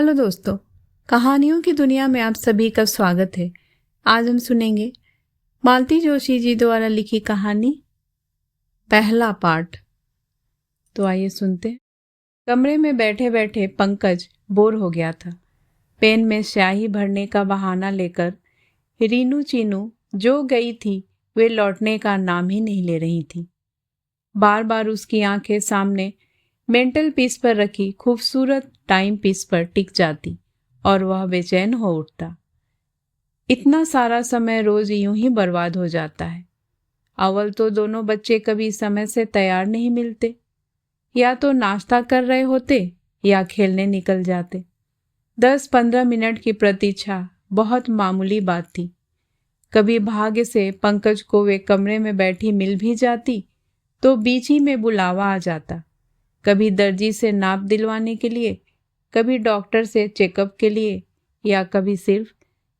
Hello दोस्तों, कहानियों की दुनिया में आप सभी का स्वागत है। आज हम सुनेंगे मालती जोशी जी द्वारा लिखी कहानी पहला पार्ट। तो आइए सुनते हैं। कमरे में बैठे बैठे पंकज बोर हो गया था। पेन में स्याही भरने का बहाना लेकर रीनू चीनू जो गई थी वे लौटने का नाम ही नहीं ले रही थी। बार बार उसकी आंखें सामने मेंटल पीस पर रखी खूबसूरत टाइम पीस पर टिक जाती और वह बेचैन हो उठता। इतना सारा समय रोज यूं ही बर्बाद हो जाता है। अव्वल तो दोनों बच्चे कभी समय से तैयार नहीं मिलते, या तो नाश्ता कर रहे होते या खेलने निकल जाते। 10-15 मिनट की प्रतीक्षा बहुत मामूली बात थी। कभी भाग्य से पंकज को वे कमरे में बैठी मिल भी जाती तो बीच ही में बुलावा आ जाता। कभी दर्जी से नाप दिलवाने के लिए, कभी डॉक्टर से चेकअप के लिए, या कभी सिर्फ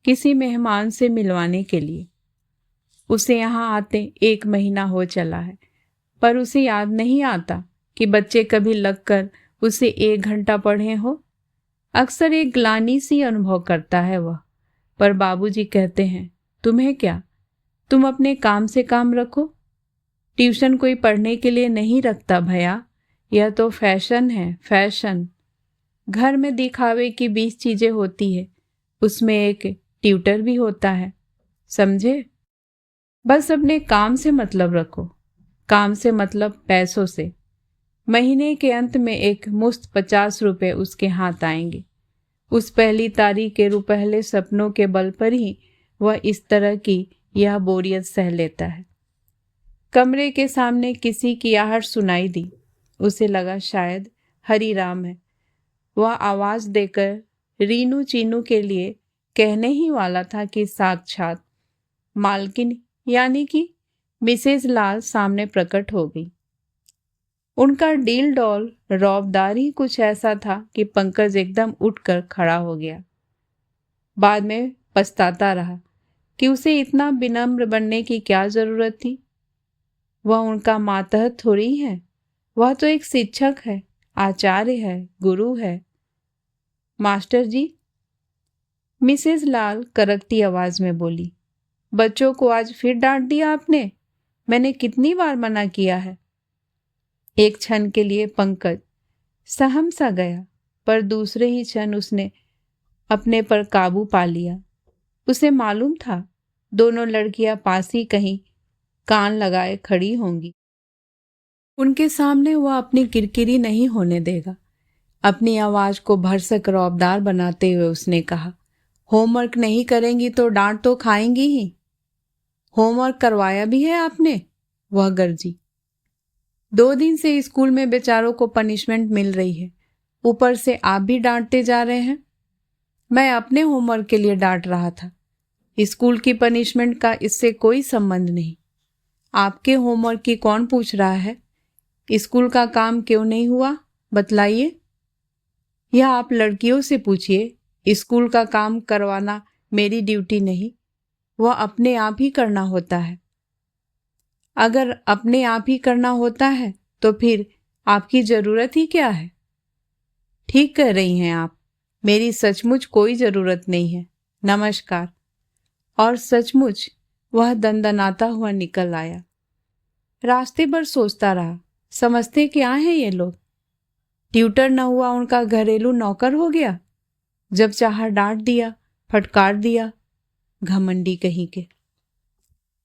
किसी मेहमान से मिलवाने के लिए। उसे यहाँ आते 1 महीना हो चला है, पर उसे याद नहीं आता कि बच्चे कभी लगकर उसे 1 घंटा पढ़े हो। अक्सर एक ग्लानि सी अनुभव करता है वह, पर बाबूजी कहते हैं, तुम्हें क्या, तुम अपने काम से काम रखो। ट्यूशन कोई पढ़ने के लिए नहीं रखता भैया, यह तो फैशन है, फैशन। घर में दिखावे की 20 चीजें होती है, उसमें एक ट्यूटर भी होता है, समझे। बस अपने काम से मतलब रखो। काम से मतलब पैसों से। महीने के अंत में एक मुश्त 50 रुपए उसके हाथ आएंगे। उस पहली तारीख के रुपहले सपनों के बल पर ही वह इस तरह की यह बोरियत सह लेता है। कमरे के सामने किसी की आहट सुनाई दी। उसे लगा शायद हरिराम है। वह आवाज देकर रीनू चीनू के लिए कहने ही वाला था कि साक्षात मालकिन यानी कि मिसेज लाल सामने प्रकट हो गई। उनका डील डॉल रौबदार ही कुछ ऐसा था कि पंकज एकदम उठकर खड़ा हो गया। बाद में पछताता रहा कि उसे इतना विनम्र बनने की क्या जरूरत थी। वह उनका मातहत थोड़ी है, वह तो एक शिक्षक है, आचार्य है, गुरु है। मास्टर जी, मिसेज लाल करकती आवाज में बोली, बच्चों को आज फिर डांट दिया आपने। मैंने कितनी बार मना किया है। एक क्षण के लिए पंकज सहम सा गया, पर दूसरे ही क्षण उसने अपने पर काबू पा लिया। उसे मालूम था दोनों लड़कियां पास ही कहीं कान लगाए खड़ी होंगी। उनके सामने वह अपनी किरकिरी नहीं होने देगा। अपनी आवाज को भरसक रौबदार बनाते हुए उसने कहा, होमवर्क नहीं करेंगी तो डांट तो खाएंगी ही। होमवर्क करवाया भी है आपने? वह गरजी। 2 दिन से स्कूल में बेचारों को पनिशमेंट मिल रही है, ऊपर से आप भी डांटते जा रहे हैं। मैं अपने होमवर्क के लिए डांट रहा था। स्कूल की पनिशमेंट का इससे कोई संबंध नहीं। आपके होमवर्क की कौन पूछ रहा है? स्कूल का काम क्यों नहीं हुआ, बतलाइए। यह आप लड़कियों से पूछिए। स्कूल का काम करवाना मेरी ड्यूटी नहीं, वह अपने आप ही करना होता है। अगर अपने आप ही करना होता है तो फिर आपकी जरूरत ही क्या है? ठीक कह रही हैं आप, मेरी सचमुच कोई जरूरत नहीं है। नमस्कार। और सचमुच वह दंदनाता हुआ निकल आया। रास्ते पर सोचता रहा, समझते क्या है ये लोग? ट्यूटर न हुआ उनका घरेलू नौकर हो गया। जब चाहा डांट दिया, फटकार दिया। घमंडी कहीं के।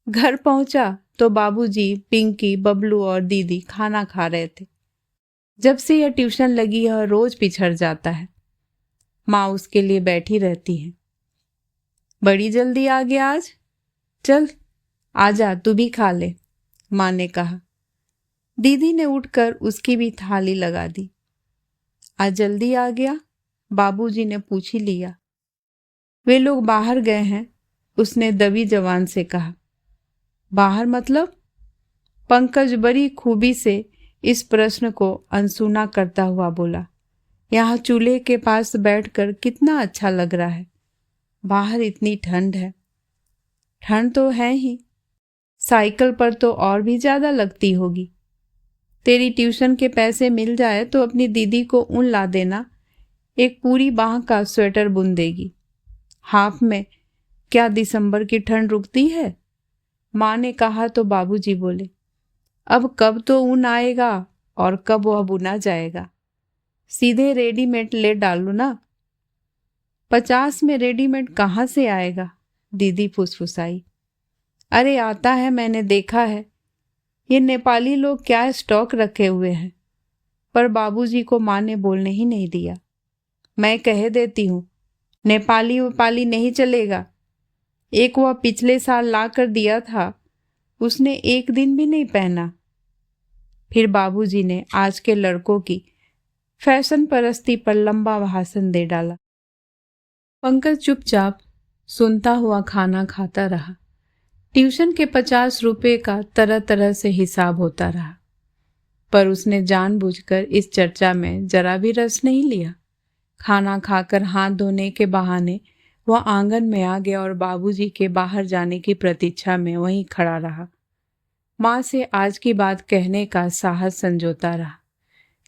घर पहुंचा तो बाबूजी, पिंकी, बबलू और दीदी खाना खा रहे थे। जब से यह ट्यूशन लगी यह रोज पिछड़ जाता है। माँ उसके लिए बैठी रहती है। बड़ी जल्दी आ गया आज, चल आजा तू भी खा ले, माँ ने कहा। दीदी ने उठकर उसकी भी थाली लगा दी। आज जल्दी आ गया? बाबूजी ने पूछ ही लिया। वे लोग बाहर गए हैं, उसने दबी जबान से कहा। बाहर मतलब? पंकज बड़ी खूबी से इस प्रश्न को अनसुना करता हुआ बोला। यहाँ चूल्हे के पास बैठकर कितना अच्छा लग रहा है। बाहर इतनी ठंड है। ठंड तो है ही, साइकिल पर तो और भी ज्यादा लगती होगी। तेरी ट्यूशन के पैसे मिल जाए तो अपनी दीदी को ऊन ला देना, एक पूरी बाह का स्वेटर बुन देगी। हाफ में क्या दिसंबर की ठंड रुकती है? माँ ने कहा तो बाबूजी बोले, अब कब तो ऊन आएगा और कब वह बुना जाएगा, सीधे रेडीमेड ले डालो ना। 50 में रेडीमेड कहाँ से आएगा? दीदी फुसफुसाई। अरे आता है, मैंने देखा है। ये नेपाली लोग क्या स्टॉक रखे हुए हैं। पर बाबूजी को माँ ने बोलने ही नहीं दिया। मैं कह देती हूँ, नेपाली वपाली नहीं चलेगा। एक वह पिछले साल ला कर दिया था, उसने एक दिन भी नहीं पहना। फिर बाबूजी ने आज के लड़कों की फैशन परस्ती पर लंबा भाषण दे डाला। पंकज चुपचाप सुनता हुआ खाना खाता रहा। ट्यूशन के 50 रुपए का तरह तरह से हिसाब होता रहा, पर उसने जानबूझकर इस चर्चा में जरा भी रस नहीं लिया। खाना खाकर हाथ धोने के बहाने वह आंगन में आ गया और बाबूजी के बाहर जाने की प्रतीक्षा में वहीं खड़ा रहा। माँ से आज की बात कहने का साहस संजोता रहा।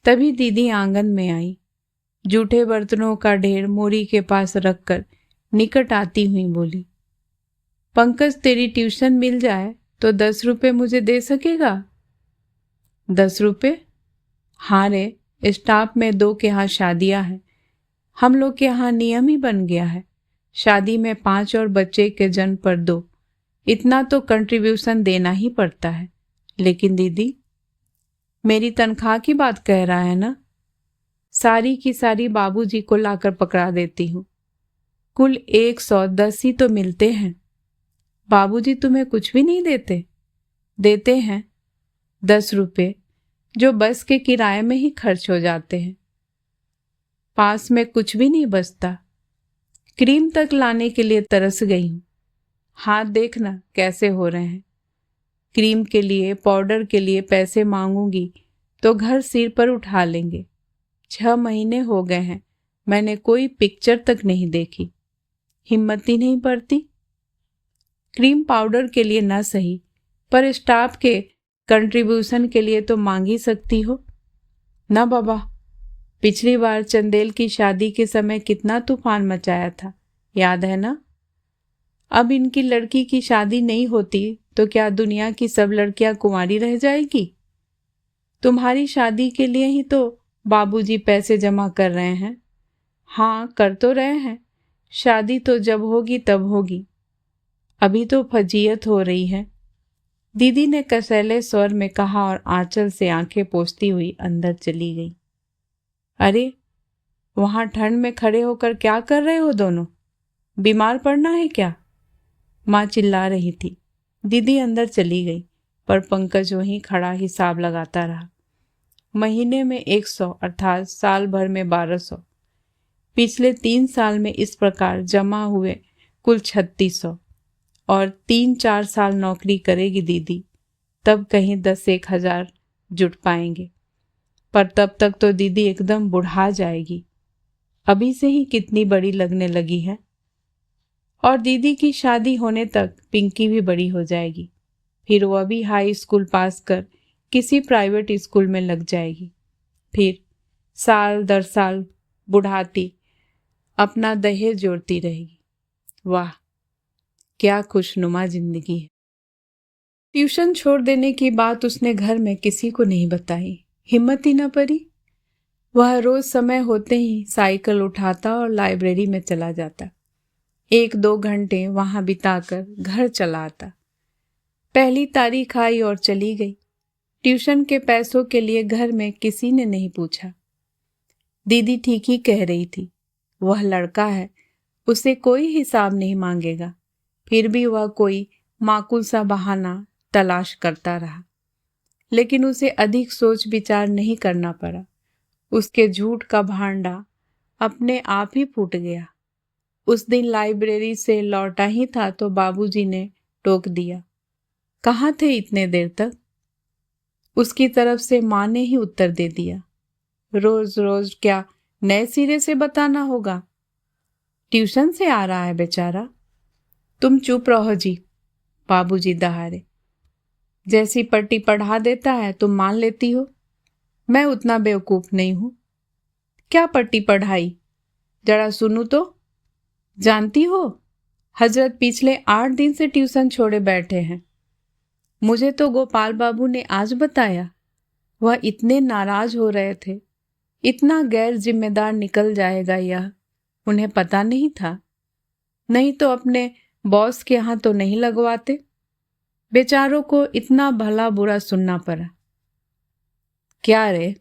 तभी दीदी आंगन में आई। जूठे बर्तनों का ढेर मोरी के पास रखकर निकट आती हुई बोली, पंकज तेरी ट्यूशन मिल जाए तो 10 रुपए मुझे दे सकेगा? 10 रुपए? हाँ रे, स्टाफ में 2 के यहाँ शादियां हैं। हम लोग के यहाँ नियम ही बन गया है, शादी में 5 और बच्चे के जन्म पर 2, इतना तो कंट्रीब्यूशन देना ही पड़ता है। लेकिन दीदी, मेरी तनख्वाह की बात कह रहा है ना? सारी की सारी बाबूजी को लाकर पकड़ा देती हूँ। कुल 110 ही तो मिलते हैं। बाबूजी तुम्हें कुछ भी नहीं देते? देते हैं 10 रुपए, जो बस के किराए में ही खर्च हो जाते हैं। पास में कुछ भी नहीं बचता। क्रीम तक लाने के लिए तरस गई हूँ। हाथ देखना कैसे हो रहे हैं। क्रीम के लिए, पाउडर के लिए पैसे मांगूंगी तो घर सिर पर उठा लेंगे। 6 महीने हो गए हैं, मैंने कोई पिक्चर तक नहीं देखी। हिम्मत ही नहीं पड़ती। क्रीम पाउडर के लिए ना सही, पर स्टाफ के कंट्रीब्यूशन के लिए तो मांग ही सकती हो ना। बाबा, पिछली बार चंदेल की शादी के समय कितना तूफान मचाया था, याद है ना? अब इनकी लड़की की शादी नहीं होती तो क्या दुनिया की सब लड़कियां कुंवारी रह जाएगी? तुम्हारी शादी के लिए ही तो बाबूजी पैसे जमा कर रहे हैं। हाँ, कर तो रहे हैं। शादी तो जब होगी तब होगी, अभी तो फजीयत हो रही है, दीदी ने कसैले स्वर में कहा और आंचल से आंखें पोंछती हुई अंदर चली गई। अरे, वहां ठंड में खड़े होकर क्या कर रहे हो दोनों? बीमार पड़ना है क्या? माँ चिल्ला रही थी। दीदी अंदर चली गई, पर पंकज वहीं खड़ा हिसाब लगाता रहा। महीने में 100 अर्थात साल भर में 1200। पिछले 3 साल में इस प्रकार जमा हुए कुल 3600। और 3-4 साल नौकरी करेगी दीदी, तब कहीं 10-1 हजार जुट पाएंगे। पर तब तक तो दीदी एकदम बुढ़ा जाएगी। अभी से ही कितनी बड़ी लगने लगी है। और दीदी की शादी होने तक पिंकी भी बड़ी हो जाएगी। फिर वह भी हाई स्कूल पास कर किसी प्राइवेट स्कूल में लग जाएगी। फिर साल दर साल बुढ़ाती अपना दहेज जोड़ती रहेगी। वाह, क्या खुशनुमा जिंदगी है। ट्यूशन छोड़ देने की बात उसने घर में किसी को नहीं बताई। हिम्मत ही न पड़ी। वह रोज समय होते ही साइकिल उठाता और लाइब्रेरी में चला जाता। 1-2 घंटे वहां बिताकर घर चला आता। पहली तारीख आई और चली गई। ट्यूशन के पैसों के लिए घर में किसी ने नहीं पूछा। दीदी ठीक ही कह रही थी, वह लड़का है, उसे कोई हिसाब नहीं मांगेगा। फिर भी वह कोई माकूल सा बहाना तलाश करता रहा, लेकिन उसे अधिक सोच विचार नहीं करना पड़ा। उसके झूठ का भांडा अपने आप ही फूट गया। उस दिन लाइब्रेरी से लौटा ही था तो बाबूजी ने टोक दिया, कहाँ थे इतने देर तक? उसकी तरफ से माँ ने ही उत्तर दे दिया, रोज रोज क्या नए सिरे से बताना होगा? ट्यूशन से आ रहा है बेचारा। तुम चुप रहो जी, बाबूजी दहाड़े। जैसी पट्टी पढ़ा देता है तुम मान लेती हो। मैं उतना बेवकूफ नहीं हूं। क्या पट्टी पढ़ाई? जरा सुनू तो। जानती हो, हजरत पिछले 8 दिन से ट्यूशन छोड़े बैठे हैं। मुझे तो गोपाल बाबू ने आज बताया। वह इतने नाराज हो रहे थे। इतना गैर जिम्मेदार निकल जाएगा यह उन्हें पता नहीं था। नहीं तो अपने बॉस के यहाँ तो नहीं लगवाते। बेचारों को इतना भला बुरा सुनना पड़ा। क्या रे?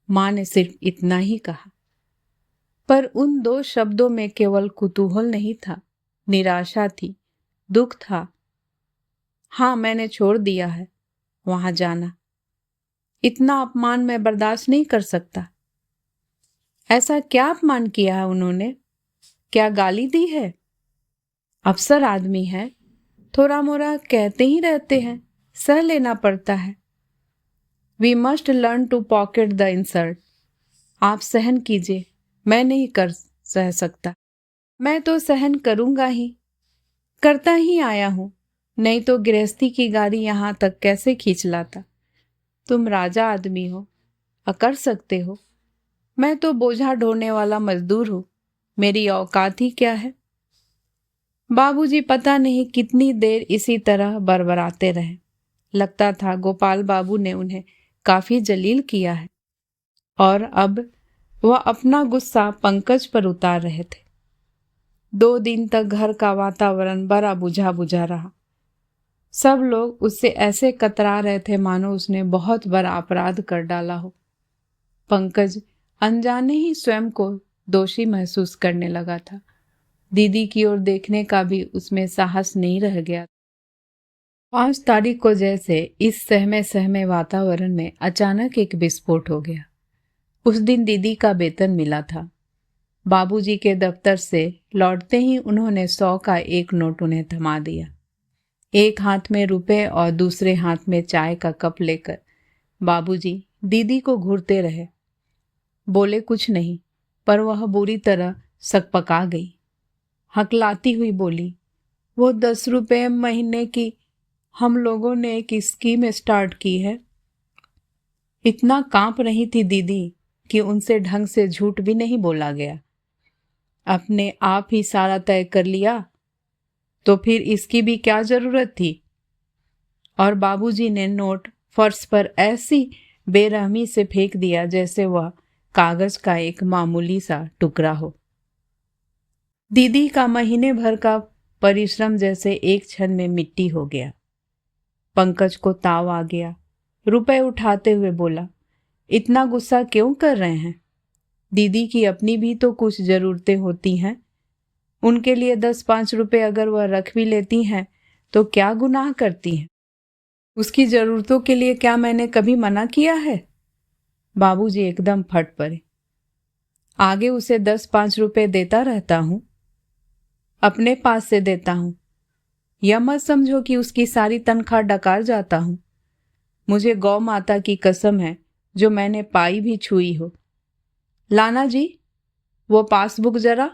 माँ ने सिर्फ इतना ही कहा, पर उन 2 शब्दों में केवल कुतूहल नहीं था, निराशा थी, दुख था। हाँ, मैंने छोड़ दिया है वहां जाना। इतना अपमान मैं बर्दाश्त नहीं कर सकता। ऐसा क्या अपमान किया है उन्होंने? क्या गाली दी है? अफसर आदमी है, थोड़ा मोड़ा कहते ही रहते हैं, सह लेना पड़ता है। We must learn to pocket the insult. आप सहन कीजिए, मैं नहीं कर सह सकता। मैं तो सहन करूंगा ही, करता ही आया हूं, नहीं तो गृहस्थी की गाड़ी यहां तक कैसे खींच लाता। तुम राजा आदमी हो, कर सकते हो। मैं तो बोझा ढोने वाला मजदूर हूं, मेरी औकात ही क्या है। बाबूजी पता नहीं कितनी देर इसी तरह बरबराते रहे। लगता था गोपाल बाबू ने उन्हें काफी जलील किया है और अब वह अपना गुस्सा पंकज पर उतार रहे थे। 2 दिन तक घर का वातावरण बड़ा बुझा बुझा रहा। सब लोग उससे ऐसे कतरा रहे थे मानो उसने बहुत बड़ा अपराध कर डाला हो। पंकज अनजाने ही स्वयं को दोषी महसूस करने लगा था। दीदी की ओर देखने का भी उसमें साहस नहीं रह गया। 5 तारीख को जैसे इस सहमे सहमे वातावरण में अचानक एक विस्फोट हो गया। उस दिन दीदी का वेतन मिला था। बाबूजी के दफ्तर से लौटते ही उन्होंने 100 का एक नोट उन्हें थमा दिया। एक हाथ में रुपए और दूसरे हाथ में चाय का कप लेकर बाबूजी दीदी को घूरते रहे। बोले कुछ नहीं, पर वह बुरी तरह सकपका गई। हकलाती हुई बोली, वो 10 रुपए महीने की हम लोगों ने एक स्कीम स्टार्ट की है। इतना कांप रही थी दीदी कि उनसे ढंग से झूठ भी नहीं बोला गया। अपने आप ही सारा तय कर लिया तो फिर इसकी भी क्या जरूरत थी। और बाबूजी ने नोट फर्श पर ऐसी बेरहमी से फेंक दिया जैसे वह कागज का एक मामूली सा टुकड़ा हो। दीदी का महीने भर का परिश्रम जैसे एक क्षण में मिट्टी हो गया। पंकज को ताव आ गया। रुपए उठाते हुए बोला, इतना गुस्सा क्यों कर रहे हैं? दीदी की अपनी भी तो कुछ जरूरतें होती हैं। उनके लिए 10-5 रुपए अगर वह रख भी लेती हैं तो क्या गुनाह करती हैं? उसकी जरूरतों के लिए क्या मैंने कभी मना किया है? बाबूजी एकदम फट पड़े। आगे उसे 10-5 रुपए देता रहता हूं, अपने पास से देता हूं। यह मत समझो कि उसकी सारी तनख्वाह डकार जाता हूं। मुझे गौ माता की कसम है जो मैंने पाई भी छुई हो। लाना जी, वो पासबुक जरा।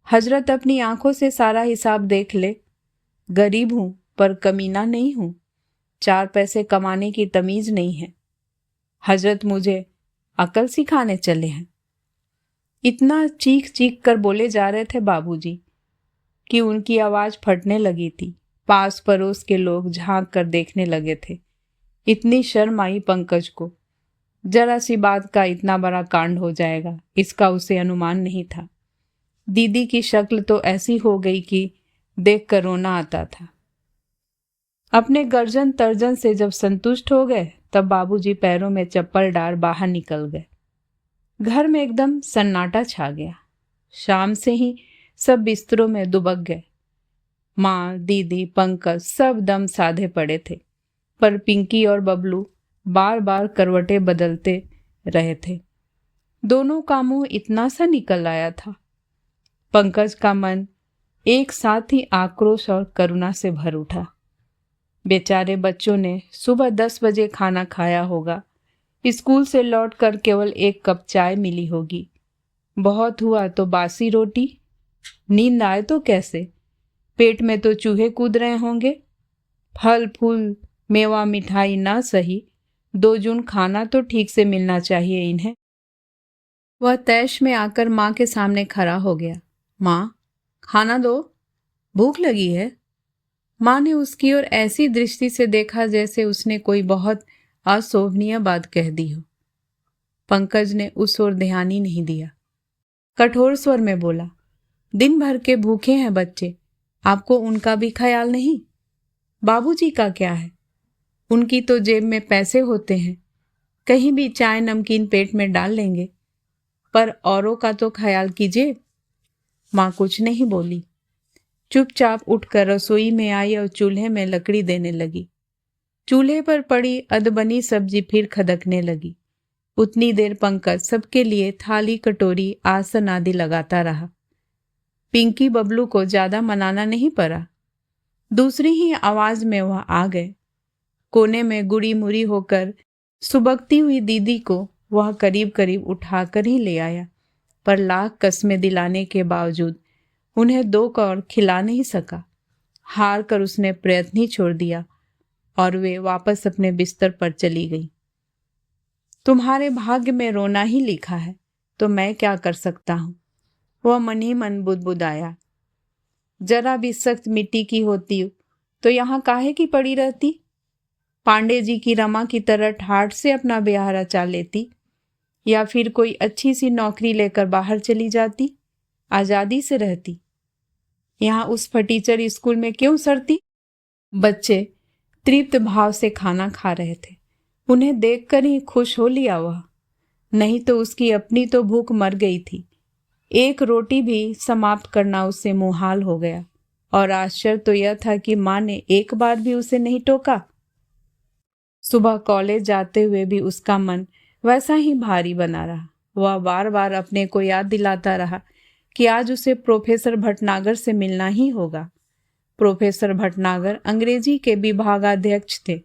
हजरत अपनी आंखों से सारा हिसाब देख ले। गरीब हूं पर कमीना नहीं हूं। 4 पैसे कमाने की तमीज नहीं है। हजरत मुझे अकल सिखाने चले हैं। इतना चीख चीख कर बोले जा रहे थे बाबूजी कि उनकी आवाज फटने लगी थी। पास पड़ोस के लोग झांक कर देखने लगे थे। इतनी शर्म आई पंकज को। जरा सी बात का इतना बड़ा कांड हो जाएगा, इसका उसे अनुमान नहीं था। दीदी की शक्ल तो ऐसी हो गई कि देख कर रोना आता था। अपने गर्जन तर्जन से जब संतुष्ट हो गए तब बाबूजी पैरों में चप्पल डाल बाहर निकल गए। घर में एकदम सन्नाटा छा गया। शाम से ही सब बिस्तरों में दुबक गए। माँ, दीदी, पंकज सब दम साधे पड़े थे, पर पिंकी और बबलू बार बार करवटें बदलते रहे थे। दोनों का मुंह इतना सा निकल आया था। पंकज का मन एक साथ ही आक्रोश और करुणा से भर उठा। बेचारे बच्चों ने सुबह 10 बजे खाना खाया होगा। स्कूल से लौटकर केवल 1 कप चाय मिली होगी। बहुत हुआ तो बासी रोटी। नींद आए तो कैसे? पेट में तो चूहे कूद रहे होंगे। फल फूल मेवा मिठाई ना सही, 2 जून खाना तो ठीक से मिलना चाहिए इन्हें। वह तैश में आकर माँ के सामने खड़ा हो गया। माँ, खाना दो, भूख लगी है। माँ ने उसकी ओर ऐसी दृष्टि से देखा जैसे उसने कोई बहुत अशोभनीय बात कह दी हो। पंकज ने उस ओर ध्यान ही नहीं दिया। कठोर स्वर में बोला, दिन भर के भूखे हैं बच्चे, आपको उनका भी ख्याल नहीं? बाबूजी का क्या है? उनकी तो जेब में पैसे होते हैं, कहीं भी चाय नमकीन पेट में डाल लेंगे, पर औरों का तो ख्याल कीजिए। माँ कुछ नहीं बोली, चुपचाप उठकर रसोई में आई और चूल्हे में लकड़ी देने लगी। चूल्हे पर पड़ी अधबनी सब्जी फिर खदकने लगी। उतनी देर पंकज सबके लिए थाली, कटोरी, आसन आदि लगाता रहा। पिंकी बबलू को ज्यादा मनाना नहीं पड़ा। दूसरी ही आवाज में वह आ गए। कोने में गुड़ी मुड़ी होकर सुबकती हुई दीदी को वह करीब करीब उठाकर ही ले आया, पर लाख कस्में दिलाने के बावजूद उन्हें दो कौर खिला नहीं सका। हार कर उसने प्रयत्न ही छोड़ दिया और वे वापस अपने बिस्तर पर चली गई। तुम्हारे भाग्य में रोना ही लिखा है, तो मैं क्या कर सकता हूं? वह मन ही मन बुदबुदाया। जरा भी सख्त मिट्टी की होती तो यहां काहे की पड़ी रहती? पांडे जी की रमा की तरह ठाठ से अपना ब्याह रचा लेती, या फिर कोई अच्छी सी नौकरी लेकर बाहर चली जाती, आजादी से रहती। यहाँ उस फटीचर स्कूल में क्यों सरती? बच्चे तृप्त भाव से खाना खा रहे थे। उन्हें देखकर ही खुश हो लिया वह, नहीं तो उसकी अपनी तो भूख मर गई थी। एक रोटी भी समाप्त करना उससे मुहाल हो गया, और आश्चर्य तो यह था कि माँ ने एक बार भी उसे नहीं टोका। सुबह कॉलेज जाते हुए भी उसका मन वैसा ही भारी बना रहा। वह बार बार अपने को याद दिलाता रहा कि आज उसे प्रोफेसर भटनागर से मिलना ही होगा। प्रोफेसर भटनागर अंग्रेजी के विभागाध्यक्ष थे,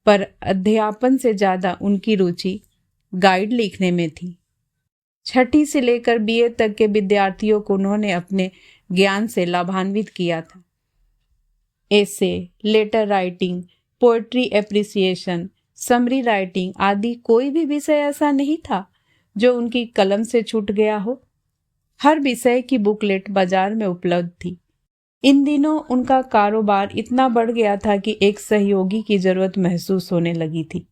पर अध्यापन से ज्यादा उनकी रुचि गाइड लिखने में थी। छठी से लेकर बीए तक के विद्यार्थियों को उन्होंने अपने ज्ञान से लाभान्वित किया था। Essay, letter writing, poetry appreciation, summary writing आदि कोई भी विषय ऐसा नहीं था जो उनकी कलम से छूट गया हो। हर विषय की बुकलेट बाजार में उपलब्ध थी। इन दिनों उनका कारोबार इतना बढ़ गया था कि एक सहयोगी की जरूरत महसूस होने लगी थी।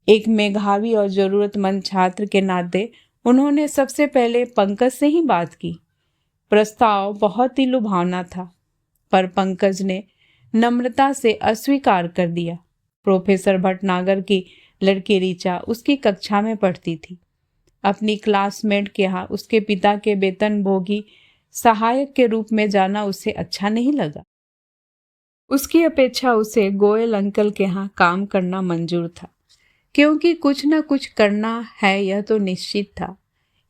एक मेधावी और जरूरतमंद छात्र के नाते उन्होंने सबसे पहले पंकज से ही बात की। प्रस्ताव बहुत ही लुभावना था, पर पंकज ने नम्रता से अस्वीकार कर दिया। प्रोफेसर भटनागर की लड़की ऋचा उसकी कक्षा में पढ़ती थी। अपनी क्लासमेट के यहाँ उसके पिता के वेतनभोगी सहायक के रूप में जाना उसे अच्छा नहीं लगा। उसकी अपेक्षा उसे गोयल अंकल के यहाँ काम करना मंजूर था, क्योंकि कुछ न कुछ करना है यह तो निश्चित था।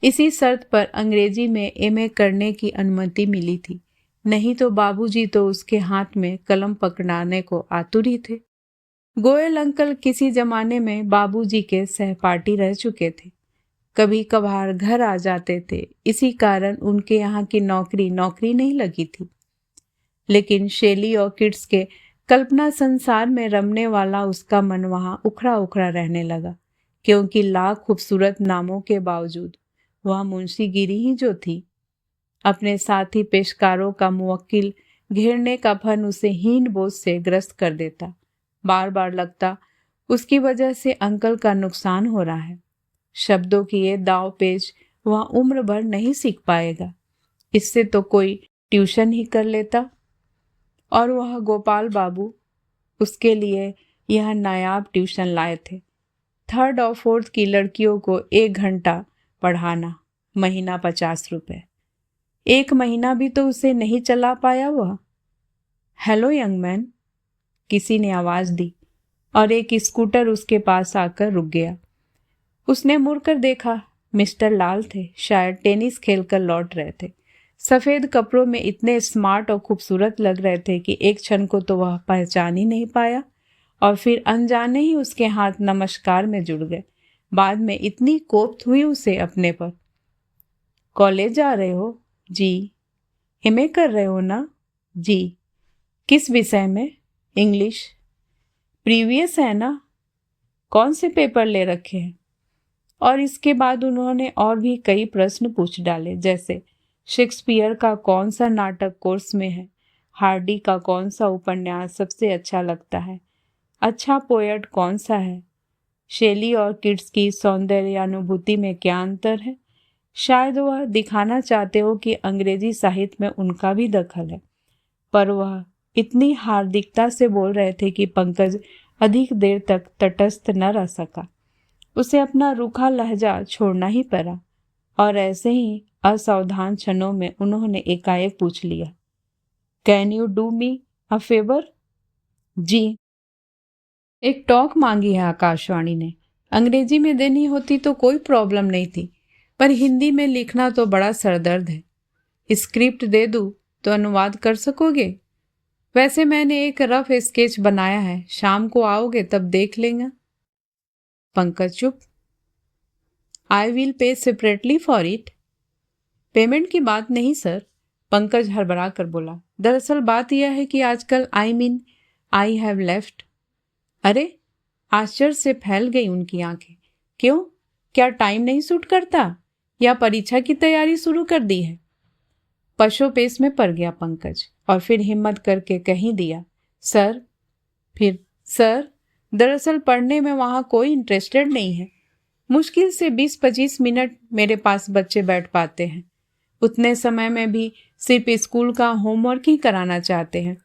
इसी शर्त पर अंग्रेजी में एमए करने की अनुमति मिली थी, नहीं तो बाबूजी तो उसके हाथ में कलम पकड़ाने को आतुर ही थे। गोयल अंकल किसी जमाने में बाबूजी के सहपाठी रह चुके थे। कभी कभार घर आ जाते थे, इसी कारण उनके यहाँ की नौकरी नहीं लगी थी। लेकिन शेली और किड्स के कल्पना संसार में रमने वाला उसका मन वहां उखड़ा उखड़ा रहने लगा, क्योंकि लाख खूबसूरत नामों के बावजूद वह मुंशीगिरी ही जो थी। अपने साथी पेशकारों का मुवक्किल घेरने का फन उसे हीन बोझ से ग्रस्त कर देता। बार बार लगता उसकी वजह से अंकल का नुकसान हो रहा है। शब्दों की ये दाव पेच वह उम्र भर नहीं सीख पाएगा, इससे तो कोई ट्यूशन ही कर लेता। और वह गोपाल बाबू उसके लिए यह नायाब ट्यूशन लाए थे। 3rd और 4th की लड़कियों को 1 घंटा पढ़ाना, महीना 50 रुपए। 1 महीना भी तो उसे नहीं चला पाया वह। हेलो यंग मैन, किसी ने आवाज दी और एक स्कूटर उसके पास आकर रुक गया। उसने मुड़कर देखा, मिस्टर लाल थे, शायद टेनिस खेलकर लौट रहे थे। सफेद कपड़ों में इतने स्मार्ट और खूबसूरत लग रहे थे कि एक क्षण को तो वह पहचान ही नहीं पाया, और फिर अनजाने ही उसके हाथ नमस्कार में जुड़ गए। बाद में इतनी कोफ्त हुई उसे अपने पर। कॉलेज जा रहे हो? जी। एमए कर रहे हो ना? जी। किस विषय में? इंग्लिश। प्रीवियस है ना? कौन से पेपर ले रखे हैं? और इसके बाद उन्होंने और भी कई प्रश्न पूछ डाले, जैसे शेक्सपियर का कौन सा नाटक कोर्स में है, हार्डी का कौन सा उपन्यास सबसे अच्छा लगता है, अच्छा पोएट कौन सा है, शेली और किट्स की सौंदर्य अनुभूति में क्या अंतर है। शायद वह दिखाना चाहते हो कि अंग्रेजी साहित्य में उनका भी दखल है, पर वह इतनी हार्दिकता से बोल रहे थे कि पंकज अधिक देर तक तटस्थ न रह सका। उसे अपना रूखा लहजा छोड़ना ही पड़ा और ऐसे ही असावधान क्षणों में उन्होंने एकाएक पूछ लिया, can you do me a favour? जी। एक टॉक मांगी है आकाशवाणी ने। अंग्रेजी में देनी होती तो कोई प्रॉब्लम नहीं थी, पर हिंदी में लिखना तो बड़ा सरदर्द है। स्क्रिप्ट दे दूं तो अनुवाद कर सकोगे? वैसे मैंने एक रफ स्केच बनाया है, शाम को आओगे तब देख लेंगे। पंकज चुप। I will pay separately for it. Payment की बात नहीं सर, पंकज हड़बड़ा कर बोला। दरअसल बात यह है कि आजकल आई हैव लेफ्ट। अरे, आश्चर्य से फैल गई उनकी आंखें। क्यों, क्या टाइम नहीं सूट करता या परीक्षा की तैयारी शुरू कर दी है? पशोपेश में पड़ गया पंकज और फिर हिम्मत करके कह ही दिया, सर। फिर सर, दरअसल पढ़ने में वहाँ कोई इंटरेस्टेड नहीं है। मुश्किल से 20-25 मिनट मेरे पास बच्चे बैठ पाते हैं। उतने समय में भी सिर्फ स्कूल का होमवर्क ही कराना चाहते हैं।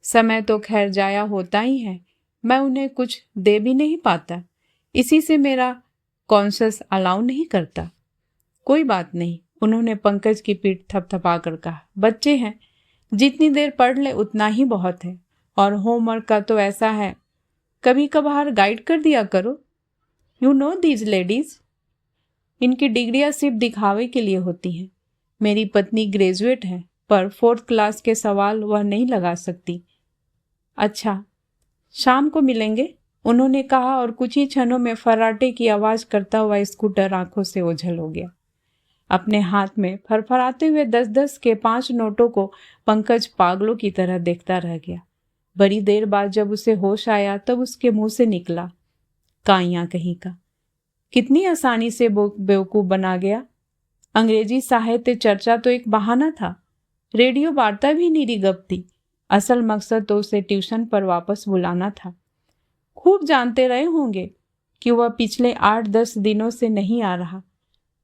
समय तो खैर जाया होता ही है, मैं उन्हें कुछ दे भी नहीं पाता। इसी से मेरा कॉन्शस अलाउ नहीं करता। कोई बात नहीं, उन्होंने पंकज की पीठ थपथपा कर कहा, बच्चे हैं, जितनी देर पढ़ ले उतना ही बहुत है। और होमवर्क का तो ऐसा है, कभी कभार गाइड कर दिया करो। यू नो दीज लेडीज, इनकी डिग्रियां सिर्फ दिखावे के लिए होती हैं। मेरी पत्नी ग्रेजुएट है, पर 4th क्लास के सवाल वह नहीं लगा सकती। अच्छा, शाम को मिलेंगे, उन्होंने कहा और कुछ ही क्षणों में फर्राटे की आवाज करता हुआ स्कूटर आंखों से ओझल हो गया। अपने हाथ में फरफराते हुए 10-10 के 5 नोटों को पंकज पागलों की तरह देखता रह गया। बड़ी देर बाद जब उसे होश आया तब उसके मुंह से निकला, काइयां कहीं का, कितनी आसानी से बेवकूफ बना गया। अंग्रेजी साहित्य चर्चा तो एक बहाना था, रेडियो वार्ता भी निरी गप थी। असल मकसद तो उसे ट्यूशन पर वापस बुलाना था। खूब जानते रहे होंगे कि वह पिछले 8-10 दिनों से नहीं आ रहा।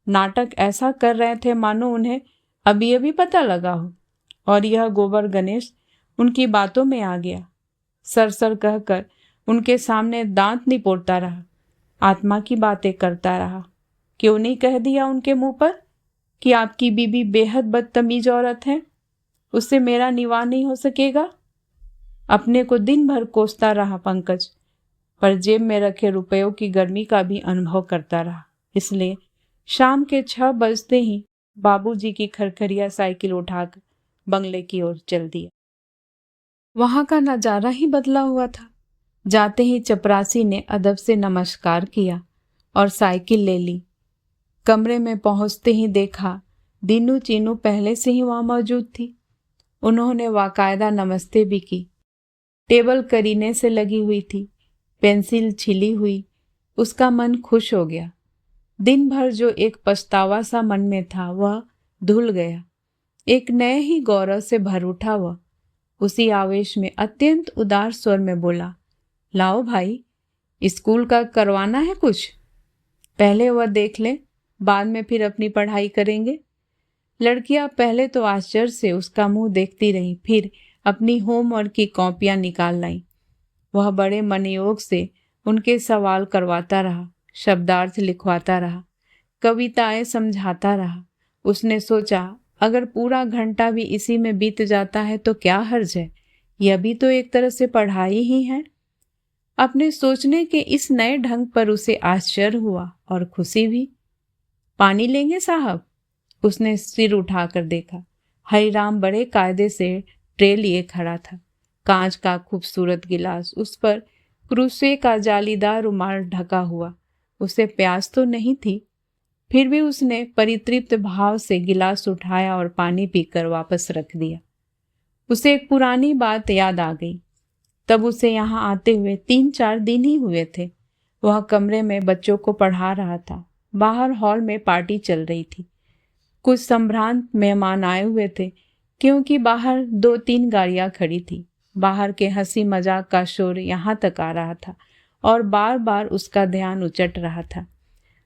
नाटक ऐसा कर रहे थे मानो उन्हें अभी अभी पता लगा हो। और यह गोबर गणेश उनकी बातों में आ गया। सर कहकर उनके सामने दांत निपोड़ता रहा, आत्मा की बातें करता रहा। क्यों नहीं कह दिया उनके मुंह पर कि आपकी बीबी बेहद बदतमीज औरत है, उससे मेरा निवाह नहीं हो सकेगा। अपने को दिन भर कोसता रहा पंकज, पर जेब में रखे रुपयों की गर्मी का भी अनुभव करता रहा। इसलिए शाम के 6 बजते ही बाबूजी की खरखरिया साइकिल उठाकर बंगले की ओर चल दिया। वहां का नजारा ही बदला हुआ था। जाते ही चपरासी ने अदब से नमस्कार किया और साइकिल ले ली। कमरे में पहुंचते ही देखा दीनू चीनू पहले से ही वहां मौजूद थी। उन्होंने बाकायदा नमस्ते भी की। टेबल करीने से लगी हुई थी, पेंसिल छिली हुई। उसका मन खुश हो गया। दिन भर जो एक पछतावा सा मन में था वह धुल गया। एक नए ही गौरव से भर उठा वह। उसी आवेश में अत्यंत उदार स्वर में बोला, लाओ भाई, स्कूल का करवाना है कुछ? पहले वह देख ले, बाद में फिर अपनी पढ़ाई करेंगे। लड़कियां पहले तो आश्चर्य से उसका मुंह देखती रहीं, फिर अपनी होमवर्क की कॉपियां निकाल लाई। वह बड़े मनयोग से उनके सवाल करवाता रहा, शब्दार्थ लिखवाता रहा, कविताएं समझाता रहा। उसने सोचा, अगर पूरा घंटा भी इसी में बीत जाता है तो क्या हर्ज है, यह भी तो एक तरह से पढ़ाई ही है। अपने सोचने के इस नए ढंग पर उसे आश्चर्य हुआ और खुशी भी। पानी लेंगे साहब? उसने सिर उठाकर देखा। हरिराम बड़े कायदे से ट्रे लिए खड़ा था। कांच का खूबसूरत गिलास, उस पर क्रूसे का जालीदार रुमाल ढका हुआ। उसे प्यास तो नहीं थी, फिर भी उसने परितृप्त भाव से गिलास उठाया और पानी पीकर वापस रख दिया। उसे एक पुरानी बात याद आ गई। तब उसे यहाँ आते हुए 3-4 दिन ही हुए थे। वह कमरे में बच्चों को पढ़ा रहा था। बाहर हॉल में पार्टी चल रही थी। कुछ संभ्रांत मेहमान आए हुए थे क्योंकि बाहर 2-3 गाड़ियां खड़ी थी। बाहर के हंसी मजाक का शोर यहाँ तक आ रहा था और बार बार उसका ध्यान उचट रहा था।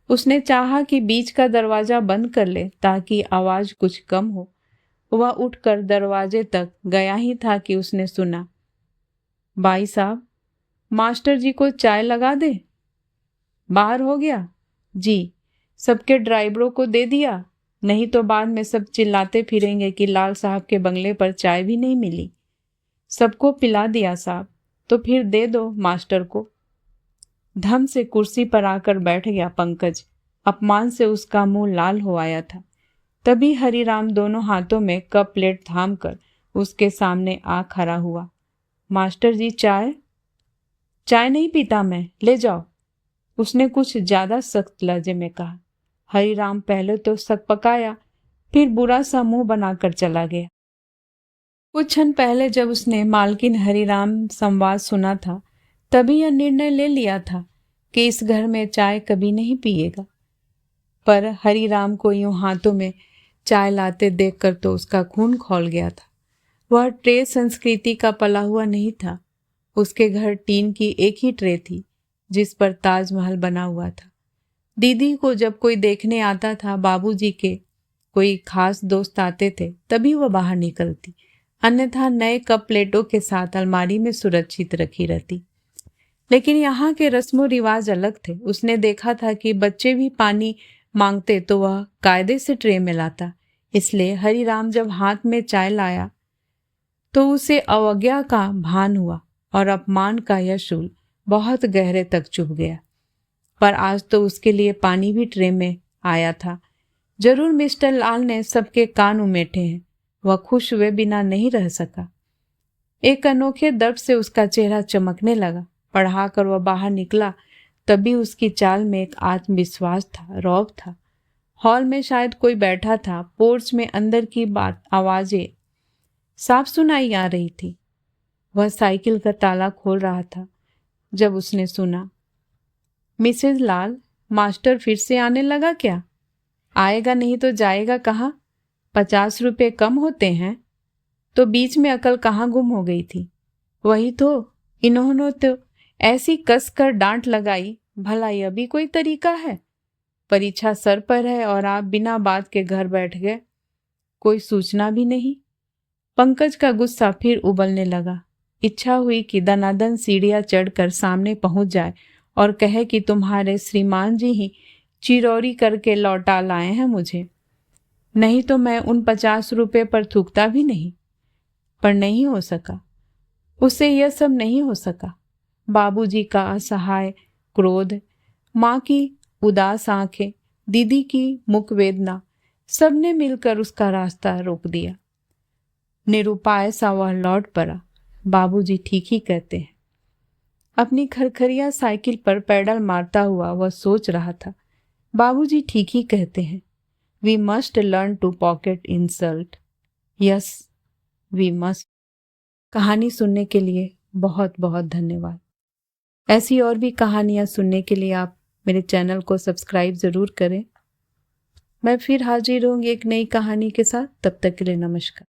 उसने चाहा कि बीच का दरवाजा बंद कर ले ताकि आवाज कुछ कम हो। वह उठकर दरवाजे तक गया ही था कि उसने सुना, भाई साहब, मास्टर जी को चाय लगा दे। बाहर हो गया? जी। सबके ड्राइवरों को दे दिया? नहीं तो बाद में सब चिल्लाते फिरेंगे कि लाल साहब के बंगले पर चाय भी नहीं मिली। सबको पिला दिया साहब। तो फिर दे दो मास्टर को। धम से कुर्सी पर आकर बैठ गया पंकज। अपमान से उसका मुंह लाल हो आया था। तभी हरिराम दोनों हाथों में कप प्लेट थाम कर उसके सामने आ खड़ा हुआ। मास्टर जी चाय? चाय नहीं पीता मैं, ले जाओ, उसने कुछ ज्यादा सख्त लहजे में कहा। हरिराम पहले तो सकपकाया, फिर बुरा सा मुंह बनाकर चला गया। कुछ क्षण पहले जब उसने मालकिन हरिराम संवाद सुना था, तभी यह निर्णय ले लिया था कि इस घर में चाय कभी नहीं पिएगा। पर हरिराम को यूं हाथों में चाय लाते देखकर तो उसका खून खौल गया था। वह ट्रे संस्कृति का पला हुआ नहीं था। उसके घर टीन की एक ही ट्रे थी जिस पर ताजमहल बना हुआ था। दीदी को जब कोई देखने आता था, बाबूजी के कोई खास दोस्त आते थे, तभी वह बाहर निकलती, अन्यथा नए कप प्लेटों के साथ अलमारी में सुरक्षित रखी रहती। लेकिन यहाँ के रस्मों रिवाज अलग थे। उसने देखा था कि बच्चे भी पानी मांगते तो वह कायदे से ट्रे में लाता। इसलिए हरिराम जब हाथ में चाय लाया तो उसे अवज्ञा का भान हुआ और अपमान का यह शूल बहुत गहरे तक चुभ गया। पर आज तो उसके लिए पानी भी ट्रे में आया था। जरूर मिस्टर लाल ने सबके कान उमेटे हैं। वह खुश हुए बिना नहीं रह सका। एक अनोखे दर्द से उसका चेहरा चमकने लगा। पढ़ाकर वह बाहर निकला, तभी उसकी चाल में एक आत्मविश्वास था, रौब था। हॉल में शायद कोई बैठा था। पोर्च में अंदर की बात आवाजें साफ सुनाई आ रही थी। वह साइकिल का ताला खोल रहा था जब उसने सुना, मिसेज लाल, मास्टर फिर से आने लगा क्या? आएगा नहीं तो जाएगा कहाँ? 50 रुपये कम होते हैं? तो बीच में अकल कहाँ गुम हो गई थी? वही तो, इन्होंने तो ऐसी कस कर डांट लगाई, भला यह भी कोई तरीका है? परीक्षा सर पर है और आप बिना बात के घर बैठ गए, कोई सूचना भी नहीं। पंकज का गुस्सा फिर उबलने लगा। इच्छा हुई कि दनादन सीढ़ियां चढ़कर सामने पहुंच जाए और कहे कि तुम्हारे श्रीमान जी ही चिरौरी करके लौटा लाए हैं मुझे, नहीं तो मैं उन 50 रुपये पर थूकता भी नहीं। पर नहीं हो सका, उससे यह सब नहीं हो सका। बाबूजी का असहाय क्रोध, माँ की उदास आंखें, दीदी की मुख वेदना, सबने मिलकर उसका रास्ता रोक दिया। निरुपाय सा वह लौट पड़ा। बाबूजी ठीक ही कहते हैं। अपनी खरखरिया साइकिल पर पैडल मारता हुआ वह सोच रहा था, बाबूजी ठीक ही कहते हैं। We must learn to pocket insult. Yes, we must. कहानी सुनने के लिए बहुत बहुत धन्यवाद। ऐसी और भी कहानियां सुनने के लिए आप मेरे चैनल को सब्सक्राइब ज़रूर करें। मैं फिर हाजिर होंगी एक नई कहानी के साथ। तब तक के लिए नमस्कार।